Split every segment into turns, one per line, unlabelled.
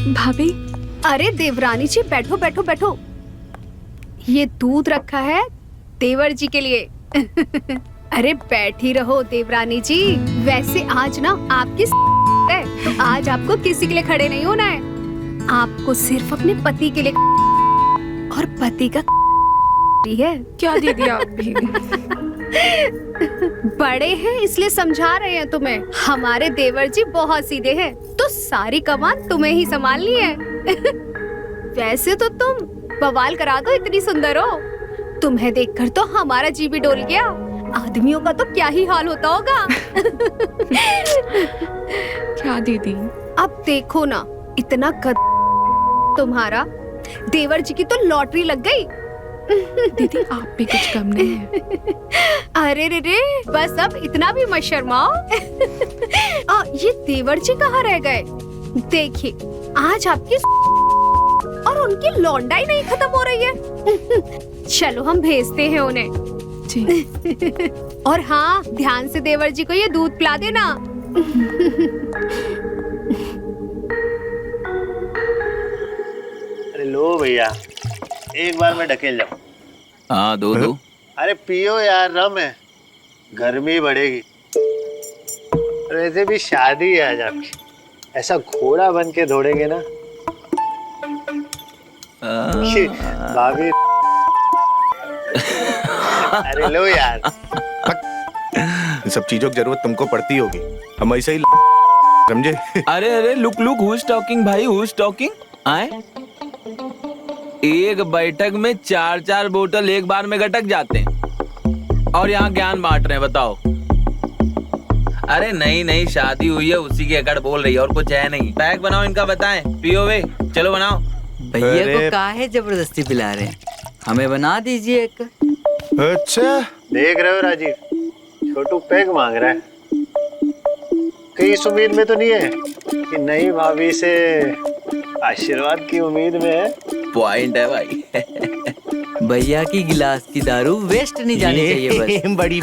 भाभी।
अरे देवरानी जी, बैठो बैठो बैठो। ये दूध रखा है देवर जी के लिए। अरे बैठी रहो देवरानी जी। वैसे आज ना आपकी है, तो आज आपको किसी के लिए खड़े नहीं होना है। आपको सिर्फ अपने पति के लिए, और पति का है।
क्या दीदी आप भी।
बड़े हैं इसलिए समझा रहे हैं तुम्हें। हमारे देवर जी बहुत सीधे हैं, तो सारी कमान तुम्हें ही संभालनी है। वैसे तो तुम बवाल करा दो, इतनी सुंदर हो। तुम्हें देखकर तो हमारा जी भी डोल गया। आदमियों का तो क्या ही हाल होता होगा।
क्या दीदी।
अब देखो ना, इतना कद तुम्हारा, देवर जी की तो लॉटरी लग गई।
दीदी आप भी कुछ कम नहीं है।
अरे रे रे, बस अब इतना भी मत शर्माओ। ये देवर जी कहाँ रह गए? देखिए, आज आपकी और उनकी लौंडाई नहीं खत्म हो रही है। चलो हम भेजते हैं उन्हें।
जी।
और हाँ, ध्यान से देवर जी को ये दूध पिला देना।
अरे लो भैया, एक बार में ढकेल जाऊं।
हाँ दो।
अरे पियो यार, रम है, गर्मी बढ़ेगी। वैसे भी शादी है आज आपकी, ऐसा घोड़ा बन के दौड़ेंगे ना। भाभी। अरे लो यार।
इन सब चीजों की जरूरत तुमको पड़ती होगी, हम ऐसे ही समझे।
अरे लुक हु इज टॉकिंग भाई, हु इज टॉकिंग। आए एक बैठक में 4-4 बोतल एक बार में गटक जाते हैं और यहाँ ज्ञान बांट रहे हैं, बताओ। अरे नहीं शादी हुई है उसी की अकड़ बोल रही है, और कुछ है नहीं। पैक बनाओ इनका, बताएं। पियो वे, चलो बनाओ।
भैया को काहे जबरदस्ती पिला रहे हैं, हमें बना दीजिए एक।
अच्छा
देख रहे हो राजीव, छोटू पैग मांग रहा है। कहीं इस उम्मीद में तो नहीं है कि नई भाभी से आशीर्वाद की उम्मीद में है।
पॉइंट है भाई।
भैया की गिलास की दारू वेस्ट नहीं जानी चाहिए बस।
बड़ी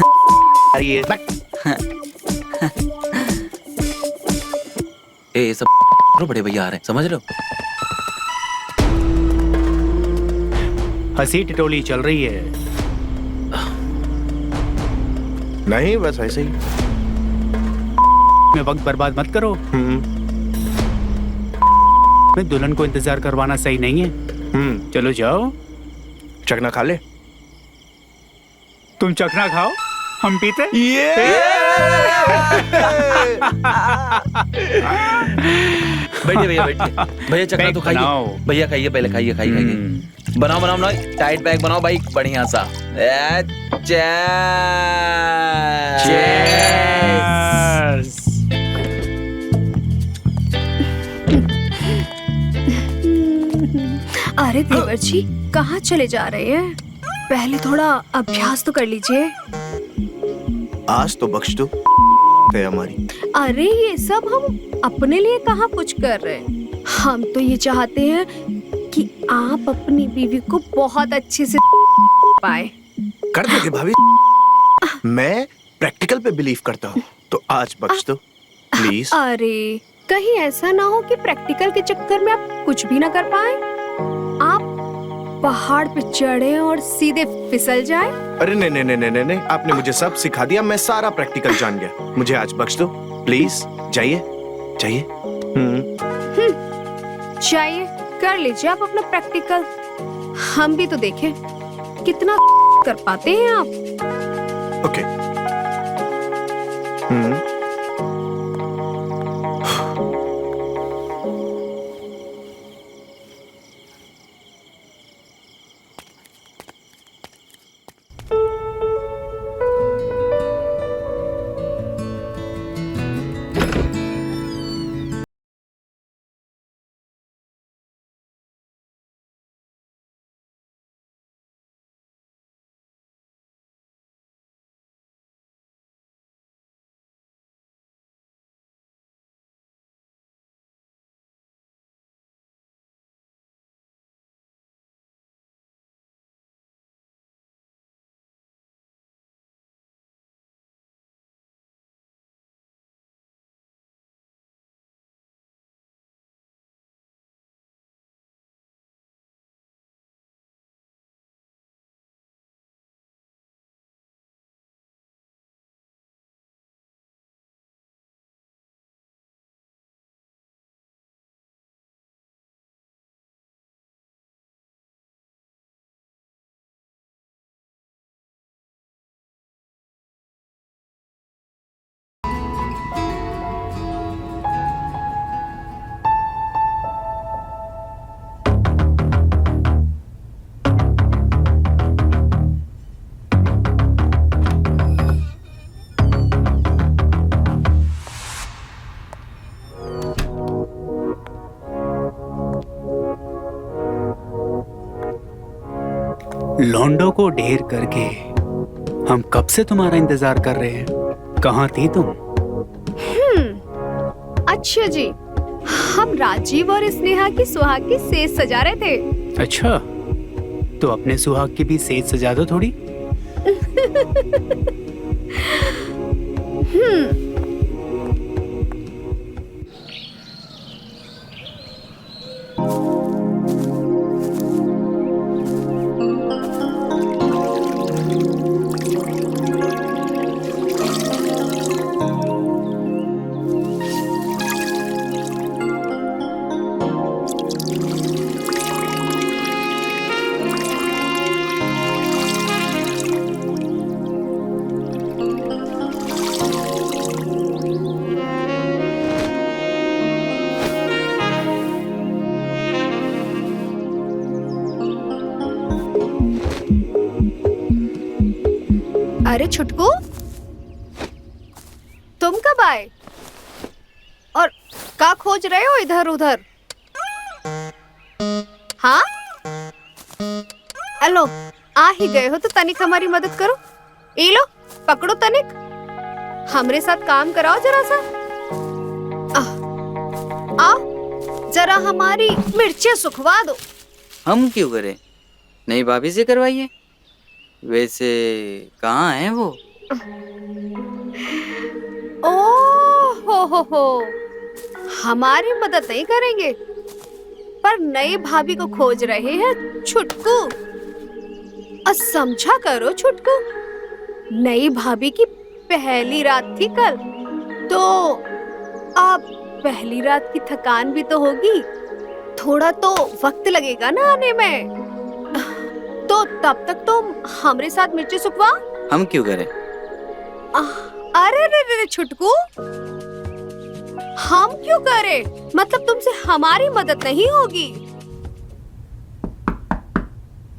ए सब बड़े भैया आ रहे हैं, समझ रहे हो।
हंसी टिटोली चल रही है।
नहीं, बस ऐसे ही।
में वक्त बर्बाद मत करो। मैं दुल्हन को इंतजार करवाना सही नहीं है। चलो जाओ।
चखना खा ले।
तुम चखना खाओ, हम पीते।
बैठिए भैया, बैठिए भैया, चखना तो खाइए भैया, खाइए पहले, खाइए। बनाओ टाइट बैग बनाओ भाई, बढ़िया सा।
अरे देवर जी, कहाँ चले जा रहे हैं? पहले थोड़ा अभ्यास तो कर लीजिए।
आज तो बख्श दो हमारी।
अरे ये सब हम अपने लिए कहाँ कुछ कर रहे हैं। हम तो ये चाहते हैं कि आप अपनी बीवी को बहुत अच्छे से पाए।
कर दोगे भाभी? मैं प्रैक्टिकल पे बिलीव करता हूँ, तो आज बख्श दो प्लीज।
अरे कहीं ऐसा ना हो कि प्रैक्टिकल के चक्कर में आप कुछ भी ना कर पाए। आप पहाड़ पे चढ़े और सीधे फिसल जाए।
अरे नहीं, आपने मुझे सब सिखा दिया, मैं सारा प्रैक्टिकल जान गया। मुझे आज बख्श दो प्लीज। जाइए।
चाहिए, कर लीजिए आप अपना प्रैक्टिकल। हम भी तो देखें कितना कर पाते हैं आप।
ओके।
लौंडो को ढेर करके हम कब से तुम्हारा इंतजार कर रहे हैं। कहाँ थी तुम?
अच्छा जी, हम राजीव और स्नेहा की सुहाग की सेज सजा रहे थे।
अच्छा, तो अपने सुहाग की भी सेज सजा दो थोड़ी।
अरे छुटकू, तुम कब आए और का खोज रहे हो इधर उधर? हाँ, हेलो, आ ही गए हो तो तनिक हमारी मदद करो। ये लो, पकड़ो तनिक, हमरे साथ काम कराओ जरा सा। आओ जरा हमारी मिर्चें सुखवा दो।
हम क्यों करें? नई भाभी से करवाइए। वैसे कहाँ है वो?
ओ हो, हमारी मदद नहीं करेंगे पर नई भाभी को खोज रहे हैं छुटकू। समझा करो छुटकू, नई भाभी की पहली रात थी कल, तो अब पहली रात की थकान भी तो होगी, थोड़ा तो वक्त लगेगा ना आने में। तो तब तक तुम हमरे साथ मिर्ची सुखवा।
हम क्यों करें?
अरे रे छुटकू, हम क्यों करें? मतलब तुमसे हमारी मदद नहीं होगी।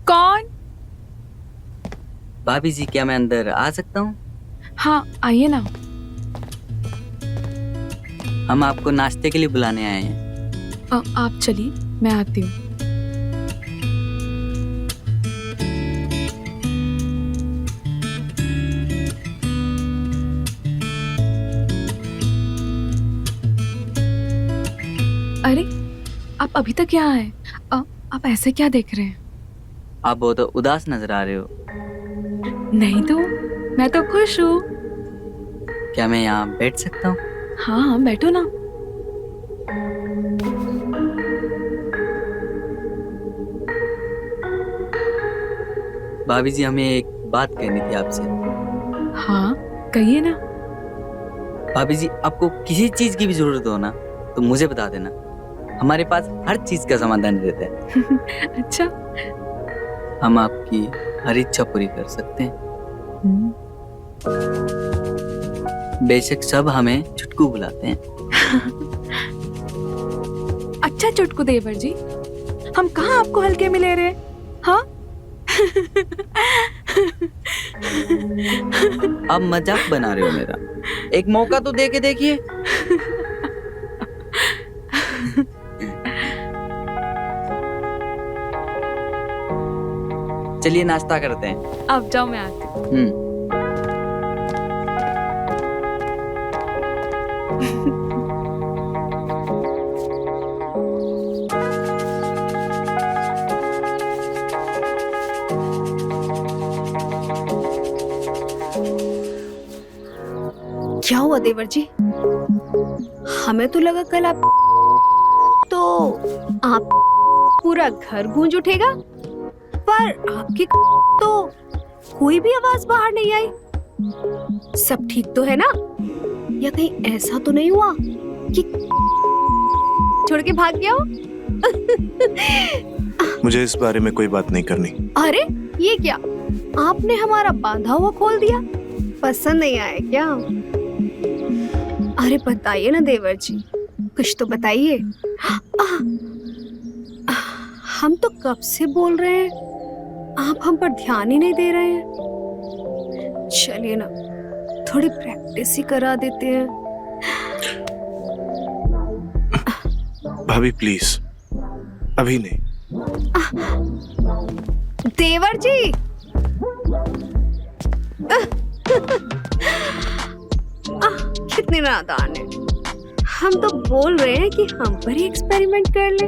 कौन?
भाभी जी, क्या मैं अंदर आ सकता हूँ?
हाँ, आइए ना।
हम आपको नाश्ते के लिए बुलाने आए हैं।
आप चलिए, मैं आती हूँ। अरे, आप अभी तक यहाँ हैं? आप ऐसे क्या देख रहे हैं?
आप बहुत उदास नजर आ रहे हो।
नहीं तो, मैं तो खुश हूँ।
क्या मैं यहाँ बैठ सकता हूँ?
हाँ, बैठो ना।
भाभी जी, हमें एक बात कहनी थी आपसे।
हाँ, कहिए ना।
भाभी जी, आपको किसी चीज की भी जरूरत हो ना तो मुझे बता देना, हमारे पास हर चीज का समाधान रहता है।
अच्छा।
हम आपकी हर इच्छा पूरी कर सकते हैं। बेशक सब हमें छुटकू बुलाते हैं।
अच्छा चुटकू देवर जी, हम कहाँ आपको हल्के में ले रहे हैं? हाँ?
आप मजाक बना रहे हो मेरा, एक मौका तो दे के देखिए। चलिए नाश्ता करते हैं।
आप जाओ, मैं आती हूँ।
क्या हुआ देवर जी? हमें तो लगा कल आप पूरा घर गूंज उठेगा, पर आपकी तो कोई भी आवाज बाहर नहीं आई। सब ठीक तो है ना? या कहीं ऐसा तो नहीं हुआ कि छोड़ के भाग गया हो?
मुझे इस बारे में कोई बात नहीं करनी।
अरे ये क्या, आपने हमारा बांधा हुआ खोल दिया? पसंद नहीं आया क्या? अरे बताइए ना देवर जी, कुछ तो बताइए। हम तो कब से बोल रहे हैं, आप हम पर ध्यान ही नहीं दे रहे हैं। चलिए ना, थोड़ी प्रैक्टिस ही करा देते हैं।
भाभी प्लीज, अभी नहीं।
देवर जी कितने नादान है। हम तो बोल रहे हैं कि हम पर ही एक्सपेरिमेंट कर ले।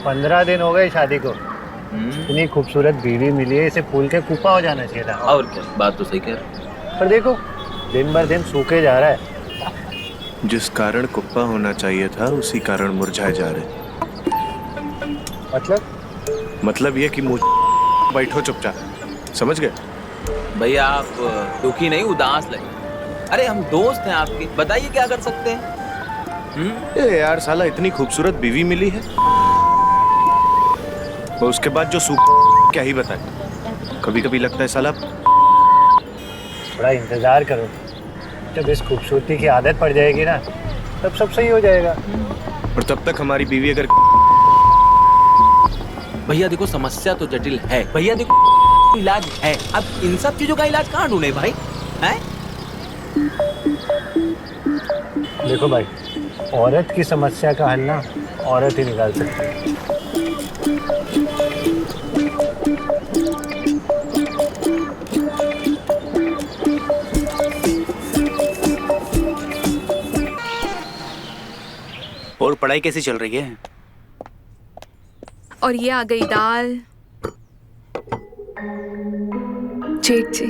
15 दिन हो गए शादी को, इतनी खूबसूरत बीवी मिली है, इसे फूल के कुपा हो जाना चाहिए था।
और क्या, बात तो सही कह रहे।
पर देखो दिन भर दिन सूखे जा रहा है।
जिस कारण कुप्पा होना चाहिए था उसी कारण मुरझाए जा रहे। मतलब ये कि मुझ बैठो चुपचाप, समझ गए?
भैया आप दुखी नहीं, उदास लगे। अरे हम दोस्त हैं आपके, बताइए क्या कर सकते हैं।
ए यार साला, इतनी खूबसूरत बीवी मिली है और उसके बाद जो सूख क्या ही बताए। कभी कभी लगता है साला
थोड़ा इंतजार करो, जब इस खूबसूरती की आदत पड़ जाएगी ना तब सब सही हो जाएगा।
और तब तक हमारी बीवी अगर
भैया देखो समस्या तो जटिल है, भैया देखो इलाज है। अब इन सब चीजों का इलाज कहाँ ढूंढे भाई, हैं?
देखो भाई, औरत की समस्या का हल ना औरत ही निकाल सकती है।
और पढ़ाई कैसी चल रही है?
और ये आ गई दाल। जेठ जी,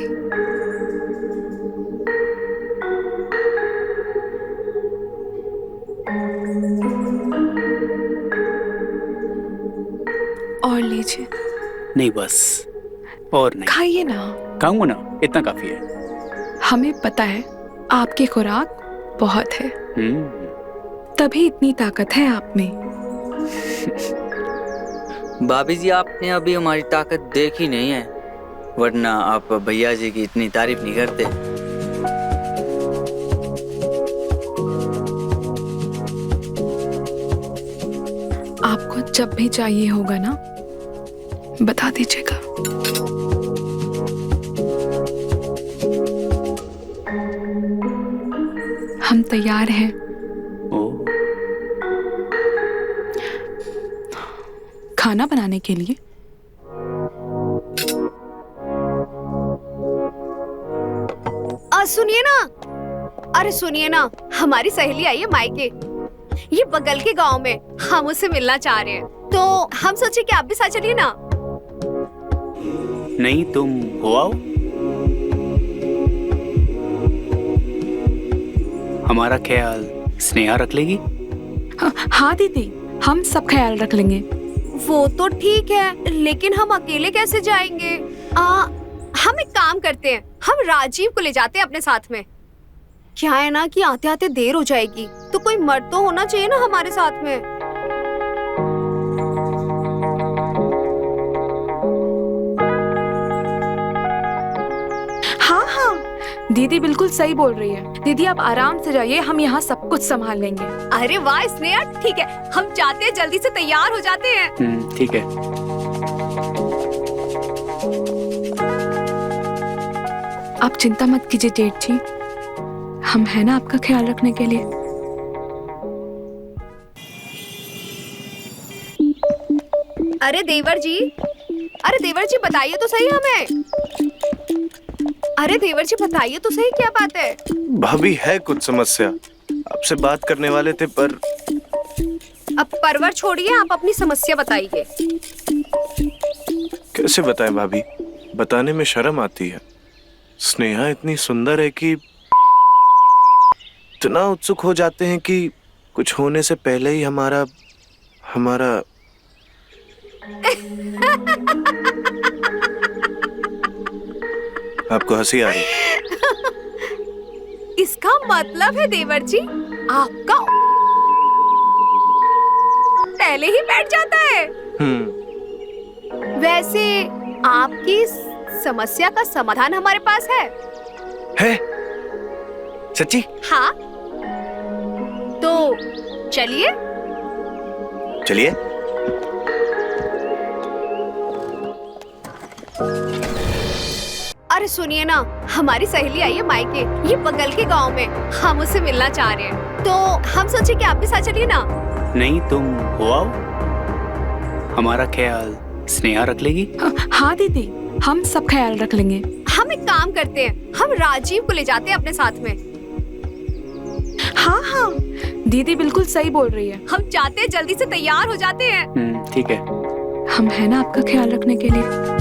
और लीजिए।
नहीं बस, और नहीं।
खाइए ना।
खाऊंगा ना, इतना काफी है।
हमें पता है आपकी खुराक बहुत है, तभी इतनी ताकत है आप में।
भाभी जी आपने अभी हमारी ताकत देखी नहीं है, वरना आप भैया जी की इतनी तारीफ नहीं करते।
आपको जब भी चाहिए होगा ना, बता दीजिएगा। हम तैयार हैं। खाना बनाने के लिए।
सुनिए ना, अरे सुनिए ना, हमारी सहेली आई है मायके, ये बगल के गांव में। हम उससे मिलना चाह रहे हैं, तो हम सोचे कि आप भी साथ चलिए ना।
नहीं तुम हो आओ, हमारा ख्याल स्नेहा रख लेगी।
हाँ दीदी, हम सब ख्याल रख लेंगे।
वो तो ठीक है, लेकिन हम अकेले कैसे जाएंगे? हम एक काम करते हैं, हम राजीव को ले जाते हैं अपने साथ में। क्या है ना कि आते आते देर हो जाएगी, तो कोई मर्द तो होना चाहिए ना हमारे साथ में।
हाँ हाँ, दीदी बिल्कुल सही बोल रही है। दीदी आप आराम से जाइए, हम यहाँ सब कुछ संभाल लेंगे।
अरे वाह स्नेहा, ठीक है, हम जाते हैं, जल्दी से तैयार हो जाते हैं।
ठीक है।
आप चिंता मत कीजिए जेठ जी, हम हैं ना आपका ख्याल रखने के लिए।
अरे देवर जी, अरे देवर जी बताइए तो सही हमें। अरे देवर जी बताइए तो सही, क्या बात है?
भाभी है कुछ समस्या, आपसे बात करने वाले थे पर।
अब परवर छोड़िए, आप अपनी समस्या बताइए।
कैसे बताएं भाभी, बताने में शर्म आती है। स्नेहा इतनी सुंदर है कि इतना उत्सुक हो जाते हैं कि कुछ होने से पहले ही हमारा आपको हंसी आ रही?
इसका मतलब है देवर जी, आपका पहले ही बैठ जाता है। वैसे आपकी समस्या का समाधान हमारे पास है।
सच्ची?
हाँ, तो चलिए।
चलिए।
अरे सुनिए ना, हमारी सहेली आई है मायके, ये बगल के गांव में। हम उससे मिलना चाह रहे हैं, तो हम सोचे कि आप भी साथ चलिए ना।
नहीं तुम हो आओ, हमारा ख्याल स्नेहा रख लेगी?
हाँ दीदी, हम सब ख्याल रख लेंगे।
हम एक काम करते हैं, हम राजीव को ले जाते हैं अपने साथ में।
हाँ हाँ, दीदी बिल्कुल सही बोल रही है।
हम चाहते हैं जल्दी से तैयार हो जाते हैं।
ठीक है।
हम है ना आपका ख्याल रखने के लिए।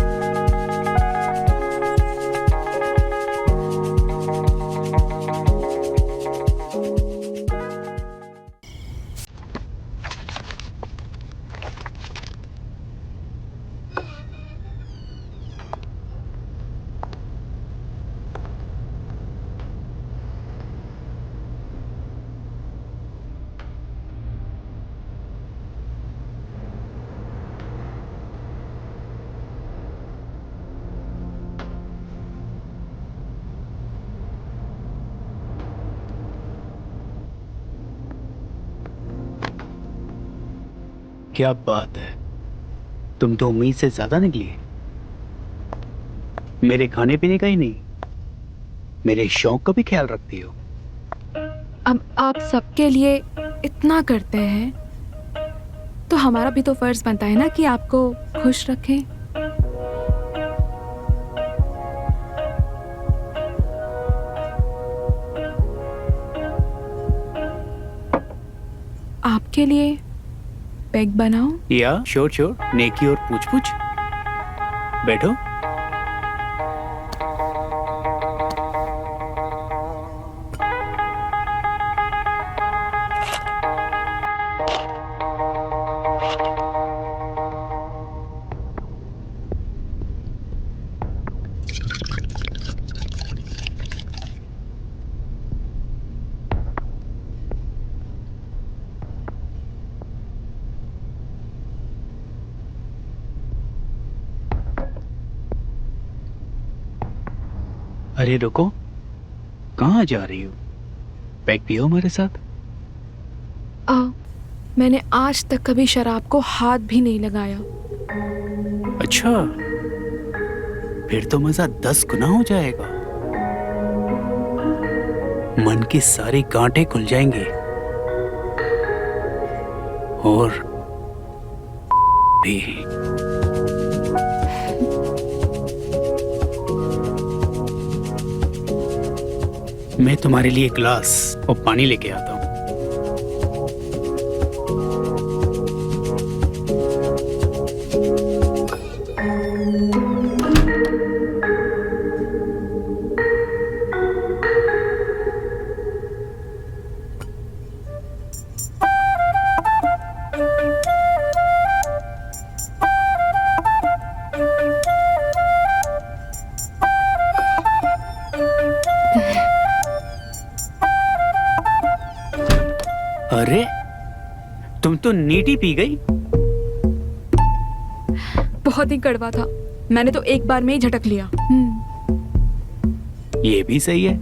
क्या बात है, तुम तो उम्मीद से ज्यादा निकली। मेरे खाने पीने का ही नहीं, मेरे शौक का भी ख्याल रखती हो।
अब आप सबके लिए इतना करते हैं तो हमारा भी तो फर्ज बनता है ना कि आपको खुश रखें। आपके लिए पेग बनाओ?
या श्योर श्योर, नेकी और पूछ पूछ। बैठो। अरे रुको, कहाँ जा रही हो? पैक पियो हमारे साथ।
मैंने आज तक कभी शराब को हाथ भी नहीं लगाया।
अच्छा, फिर तो मजा 10 गुना हो जाएगा। मन की सारी गांठें खुल जाएंगी और भी। मैं तुम्हारे लिए ग्लास और पानी लेके आता हूँ। अरे तुम तो नीटी पी गई।
बहुत ही कड़वा था, मैंने तो एक बार में ही झटक लिया।
ये भी सही है।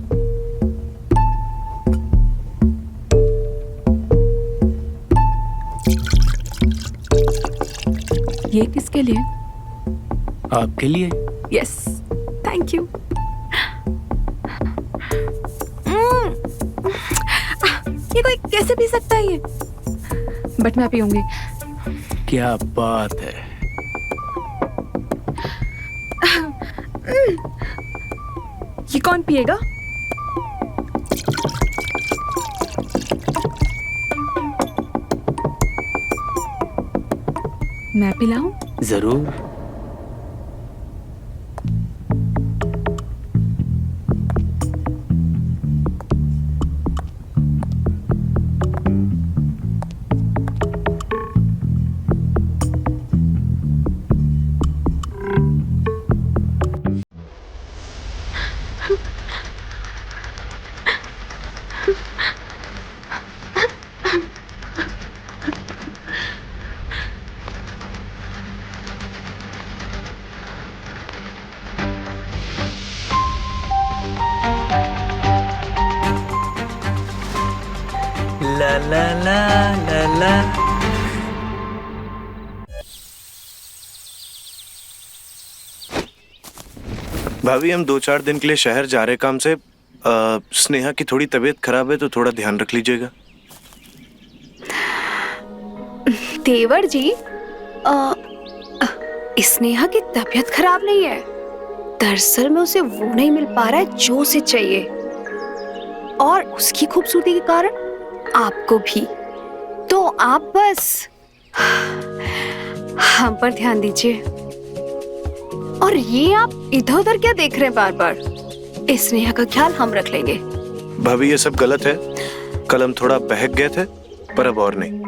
ये किसके लिए?
आपके लिए।
Yes, thank you. ये कोई कैसे पी सकता है ये? बट मैं पीऊंगी।
क्या बात है।
ये कौन पिएगा? मैं पिलाऊं?
जरूर।
ला ला ला ला ला।
भाभी, हम 2-4 दिन के लिए शहर जा रहे काम से। स्नेहा की थोड़ी तबीयत खराब है तो थोड़ा ध्यान रख लीजिएगा।
देवर जी, स्नेहा की तबीयत खराब नहीं है, दरअसल में उसे वो नहीं मिल पा रहा है जो उसे चाहिए, और उसकी खूबसूरती के कारण आपको भी। तो आप बस हम पर ध्यान दीजिए। और ये आप इधर उधर क्या देख रहे हैं बार बार? स्नेहा का ख्याल हम रख लेंगे।
भाभी ये सब गलत है। कल हम थोड़ा बहक गए थे, पर अब और नहीं।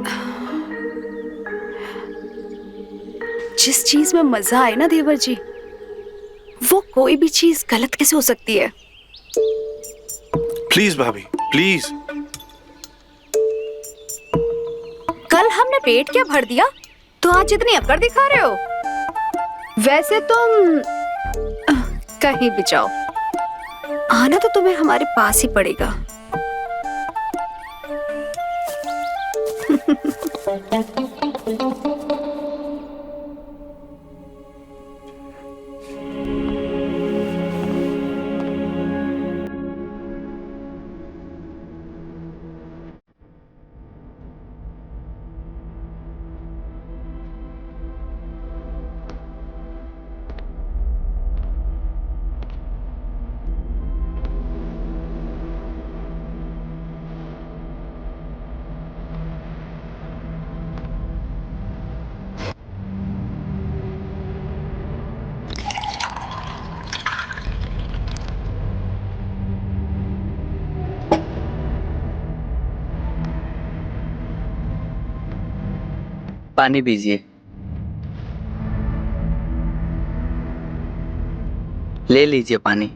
जिस चीज में मजा आए ना देवर जी, वो कोई भी चीज गलत कैसे हो सकती है?
प्लीज भाभी, प्लीज।
कल हमने पेट क्या भर दिया, तो आज इतनी अकड़ दिखा रहे हो? वैसे तुम कहीं भी जाओ, आना तो तुम्हें हमारे पास ही पड़ेगा।
पानी पीजिए। ले लीजिए पानी।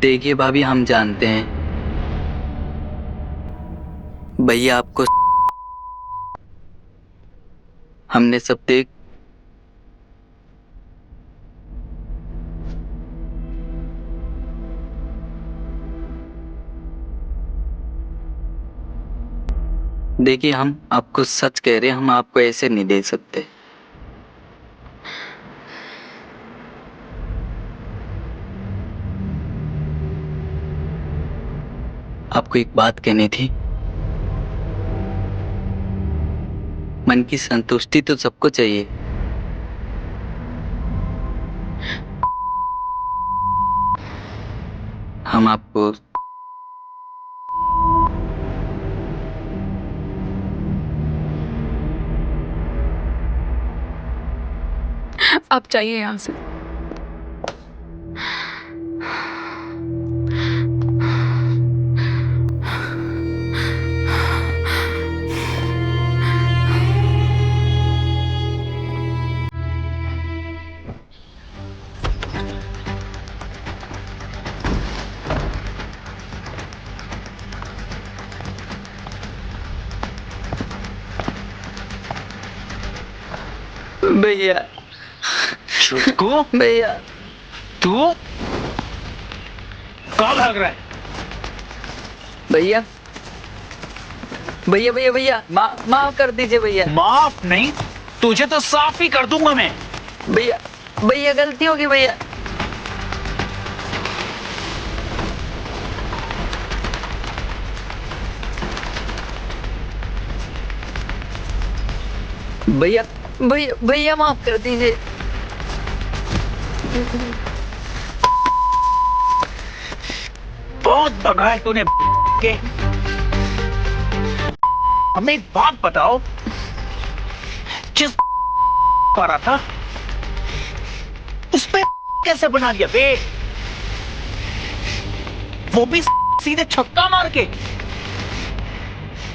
देखिए भाभी, हम जानते हैं भैया आपको, हमने सब देख देखिए, हम आपको सच कह रहे हैं, हम आपको ऐसे नहीं दे सकते। आपको एक बात कहनी थी। मन की संतुष्टि तो सबको चाहिए। हम आपको
आप चाहिए यहाँ से।
भैया,
चुटकू,
भैया,
तू कहाँ भाग रहा है?
भैया, भैया, भैया, भैया, माफ कर दीजिए भैया।
माफ नहीं, तुझे तो साफ ही कर दूंगा मैं।
भैया, भैया, गलती होगी भैया। भैया, भैया, भैया, माफ कर दीजिए।
बहुत भगा है तूने के। हमें एक बात बताओ, जिस पर रहा था उस पे कैसे बना लिया बे? वो भी सीधे छक्का मार के।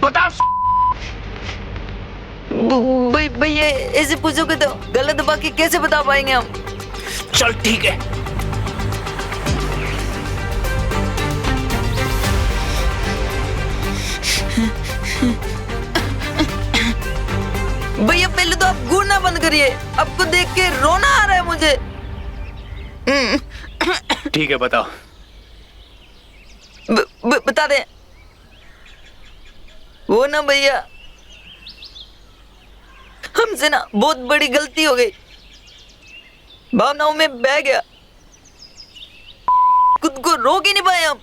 बता।
भैया, ऐसे पूछोगे तो गलत बाकी कैसे बता पाएंगे हम?
चल ठीक है।
भैया, पहले तो आप घूरना बंद करिए। आपको देख के रोना आ रहा है मुझे।
ठीक है बताओ।
बता दे। वो ना भैया, हमसे ना बहुत बड़ी गलती हो गई, भावनाओं में बह गया, खुद को रोक ही नहीं पाए हम।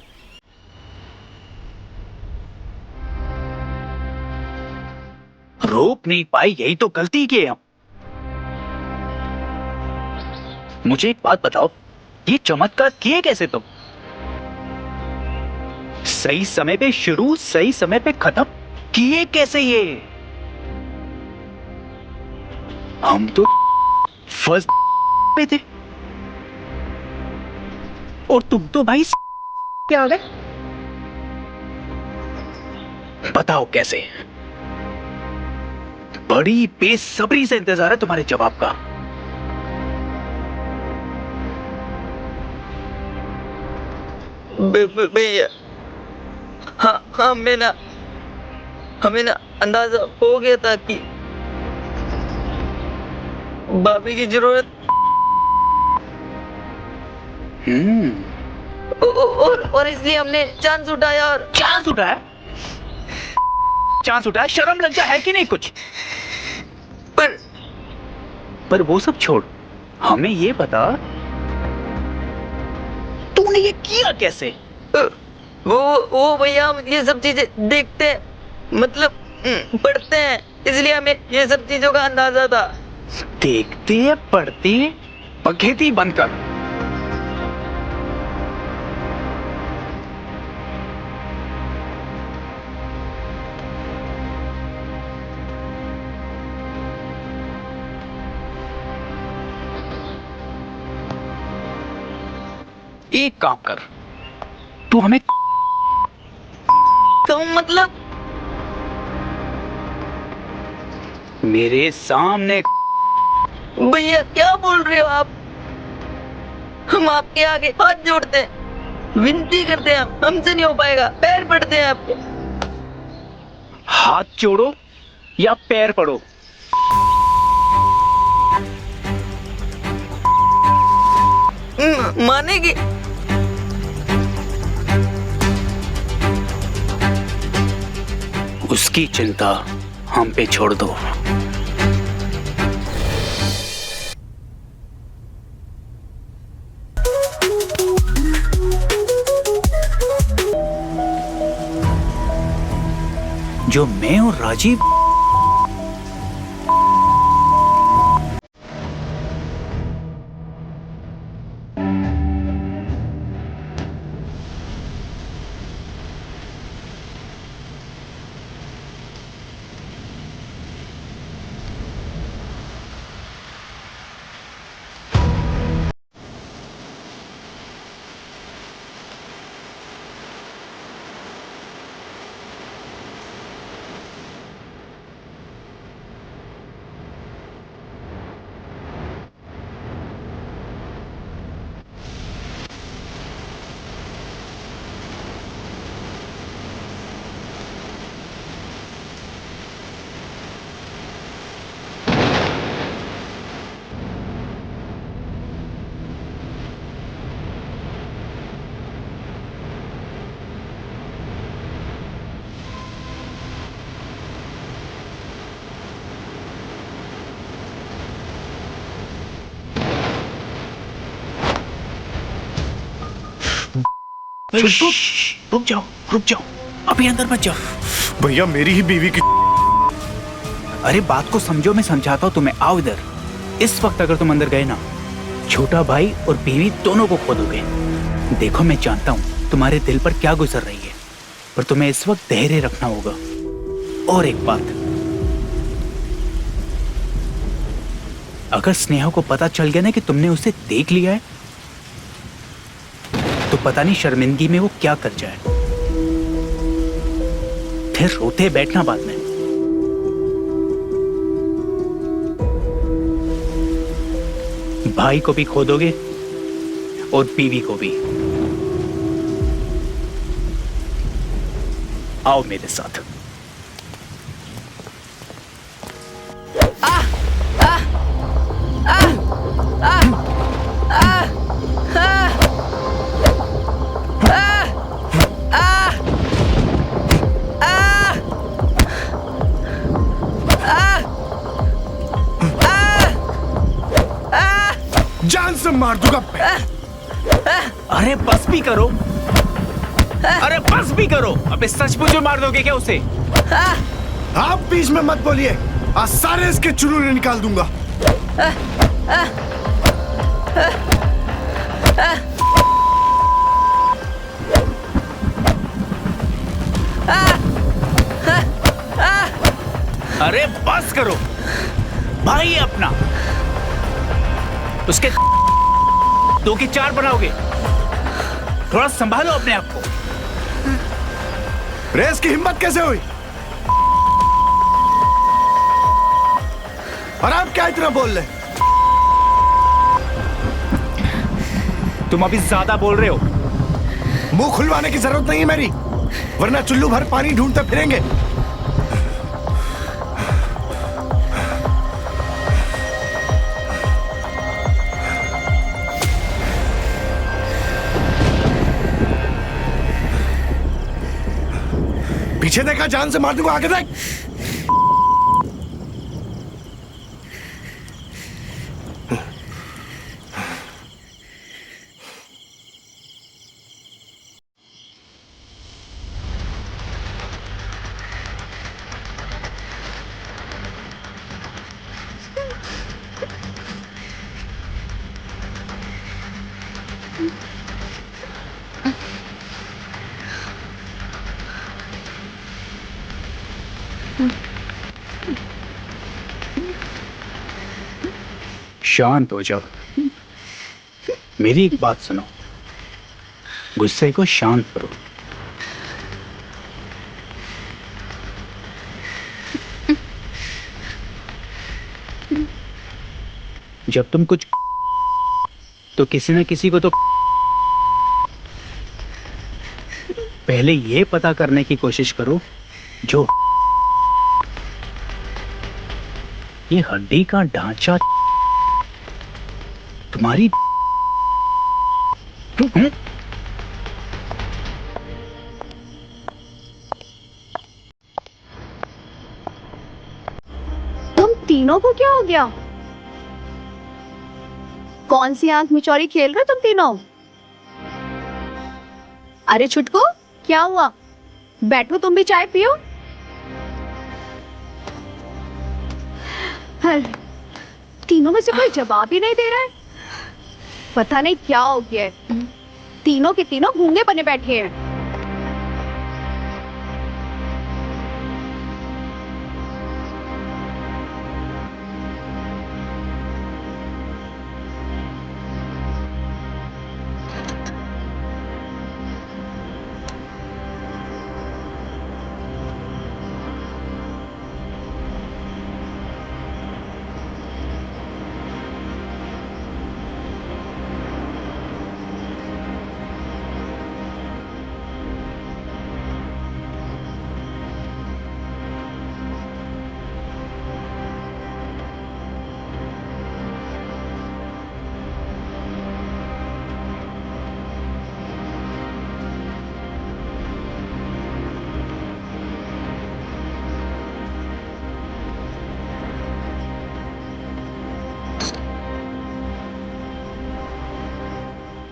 रोक नहीं पाई, यही तो गलती की है हम। मुझे एक बात बताओ, ये चमत्कार किए कैसे तुम? सही समय पे शुरू, सही समय पे खत्म किए कैसे ये? हम तो फर्स्ट पे थे और तुम तो भाई पे आ गए। बताओ कैसे? बड़ी बेसब्री से इंतजार है तुम्हारे जवाब का।
भैया, हाँ हमें ना अंदाजा हो गया था कि भाभी की जरूरत, और इसलिए हमने चांस उठाया। और
चांस उठाया? चांस उठाया? शर्म लज्जा है कि नहीं कुछ? पर वो सब छोड़, हमें ये बता तूने ये किया कैसे?
वो भैया, हम ये सब चीजें देखते हैं, मतलब पढ़ते हैं, इसलिए हमें ये सब चीजों का अंदाजा था।
देखते पढ़ते पखेती बंद कर। एक काम कर, तू हमें
तो मतलब
मेरे सामने
भैया क्या बोल रहे हो आप? हम आपके आगे हाथ जोड़ते हैं, विनती करते हैं, हमसे नहीं हो पाएगा, पैर पड़ते हैं आपके।
हाथ जोड़ो या पैर पड़ो,
मानेगी?
उसकी चिंता हम पे छोड़ दो। जो मैं और राजीव रुक जाओ, अभी अंदर मत जाओ।
भैया मेरी ही बीवी की।
अरे बात को समझो, मैं समझाता हूँ तुम्हें। आओ इधर। इस वक्त अगर तुम अंदर गए ना, छोटा भाई और बीवी दोनों को खो दोगे। देखो मैं जानता हूँ तुम्हारे दिल पर क्या गुजर रही है, पर तुम्हें इस वक्त धैर्य रखना होगा। और एक बात, अगर स्नेहा को पता चल गया ना कि तुमने उसे देख लिया है, तो पता नहीं शर्मिंदगी में वो क्या कर जाए, फिर रोते बैठना बाद में। भाई को भी खो दोगे और बीवी को भी। आओ मेरे साथ।
जान से मार दूंगा।
अरे बस भी करो, अरे बस भी करो। अबे सचमुच में मार दोगे क्या उसे?
आप बीच में मत बोलिए, आज सारे इसके चुनूने निकाल दूंगा।
अरे बस करो भाई, है अपना। उसके 2 के 4 बनाओगे। थोड़ा संभालो अपने आप को।
रेस की हिम्मत कैसे हुई? और आप क्या इतना बोल रहे?
तुम अभी ज्यादा बोल रहे हो।
मुंह खुलवाने की जरूरत नहीं है मेरी, वरना चुल्लू भर पानी ढूंढते फिरेंगे। पीछे देखा, जान से मार दूंगा, आगे देख।
शांत हो जाओ। मेरी एक बात सुनो, गुस्से को शांत करो। जब तुम कुछ तो किसी न किसी को तो पहले ये पता करने की कोशिश करो, जो ये हड्डी का ढांचा तुम्हारी
तुम तीनों को क्या हो गया? कौन सी आंख मिचौली खेल रहे हो तुम तीनों? अरे छुटकू, क्या हुआ? बैठो, तुम भी चाय पियो। तीनों में से कोई जवाब ही नहीं दे रहा है। पता नहीं क्या हो गया है। तीनों के तीनों गूंगे बने बैठे हैं।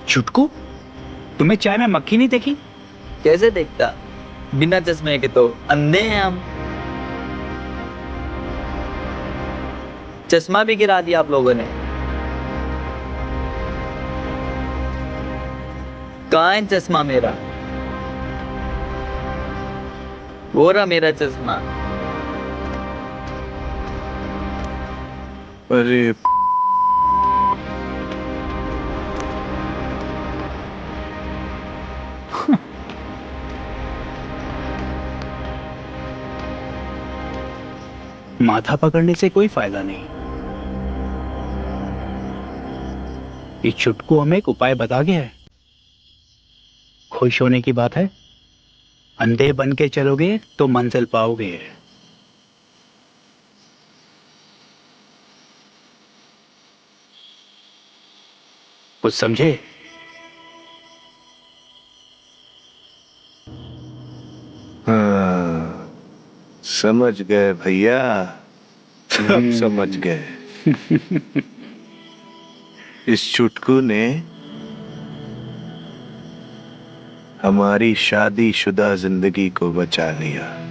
छुटकू, तुम्हें चाय में मक्खी नहीं देखी?
कैसे देखता, बिना चश्मे के तो अंधे हैं हम। चश्मा भी गिरा दिया आप लोगों ने। कहाँ है चश्मा मेरा? वो रहा मेरा चश्मा।
अरे
माथा पकड़ने से कोई फायदा नहीं। ये छुटकू हमें एक उपाय बता गया है। खुश होने की बात है, अंधे बन के चलोगे तो मंजिल पाओगे। कुछ समझे?
हाँ, समझ गए भैया, सब समझ गए। इस चुटकू ने हमारी शादीशुदा जिंदगी को बचा लिया।